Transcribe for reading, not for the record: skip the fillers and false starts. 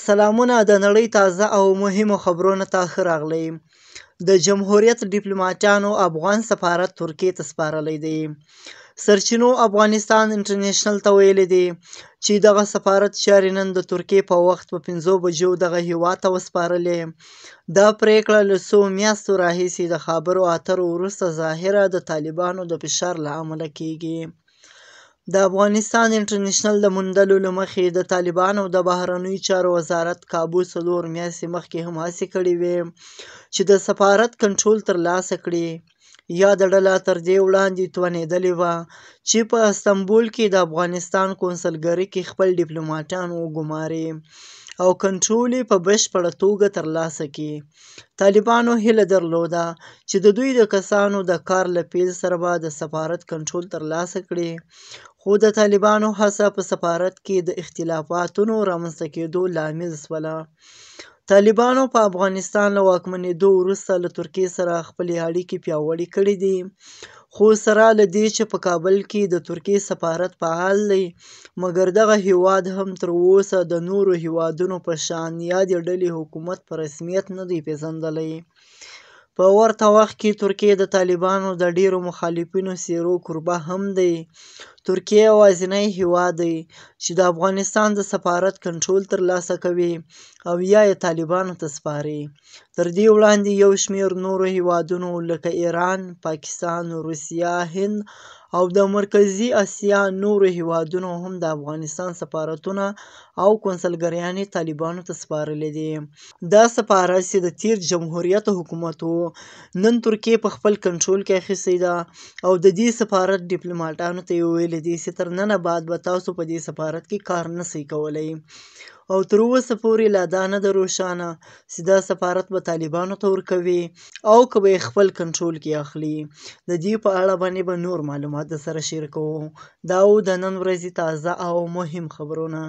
سلامونه د نړۍ تازه او مهمو خبرونو ته ښه راغلئ. د جمهوریت ډیپلوماټانو افغان سفارت ترکیې ته سپارلی دی. سرچینو افغانستان انټرنیشنل ته ویلي دي چې دغه سفارت چارې نن د ترکیې په وخت په 5 بجو دغه هیواد ته وسپارلې. دا پریکړه له څو میاشتو راهیسې د خبرو اترو وروسته ظاهره د طالبانو د فشار له امله کیږي. د افغانستان انټرنیشنل د موندلو له مخې د طالبانو د بهرنیو چارو وزارت کابو 4 میاشتې مخکې هم هڅې کړې وې چې د سفارت کنټرول ترلاسه کړي. یاده ډله تر دې وړاندې توانېدلې وه چې په استانبول کې د افغانستان کونسلګرۍ کې خپل ډیپلوماټان وګماري او کنټرول یې په بشپړه توګه ترلاسه کړي. طالبانو هیله درلوده چې د دوی د کسانو د کار له پیل سره به د سفارت کنټرول ترلاسه کړي، خو د طالبانو هڅه په سفارت کې د اختلافاتو رامنځته کېدو لامل شوله. طالبانو په افغانستان له واکمنېدو وروسته له ترکیې سره خپلې اړیکې پیاوړې کړې دي، خو سره له دې چې په کابل کې د ترکیې سفارت فعال دی، مګر دغه هیواد هم تر اوسه د نورو هیوادونو په شان یادې ډلې حکومت په رسمیت نه دی پیژندلی. په ورته وخت کې ترکیې د طالبانو د ډیرو مخالفینو څیرو کوربه هم دی. ترکیې یوازینی هیواد دی چې د افغانستان د سفارت کنټرول ترلاسه کوي او یا یې طالبانو ته سپاري. تر دې وړاندې یو شمېر نورو هیوادونو لکه ایران، پاکستان، روسیه، هند او د مرکزي اسیا نورو هیوادونو هم د افغانستان سفارتونه او کونسلګریانې طالبانو ته سپارلي دي. دا سفارت چې د تیر جمهوریت حکومت و، نن ترکیې په خپل کنټرول کې اخیستی ده او د دې سفارت ډیپلوماټانو ته یې ویلي دي چې تر ننه بعد به تاسو په دې سفارت کې کار نشئ کولی، او تر اوسه پورې لا دا نه ده روښانه چې دا سفارت به طالبانو ته ورکوي او که به یې خپل کنټرول کې اخلي. د دې په اړه باندې به نور معلومات درسره شریکوو. دا و د نن ورځې تازه او مهم خبرونه.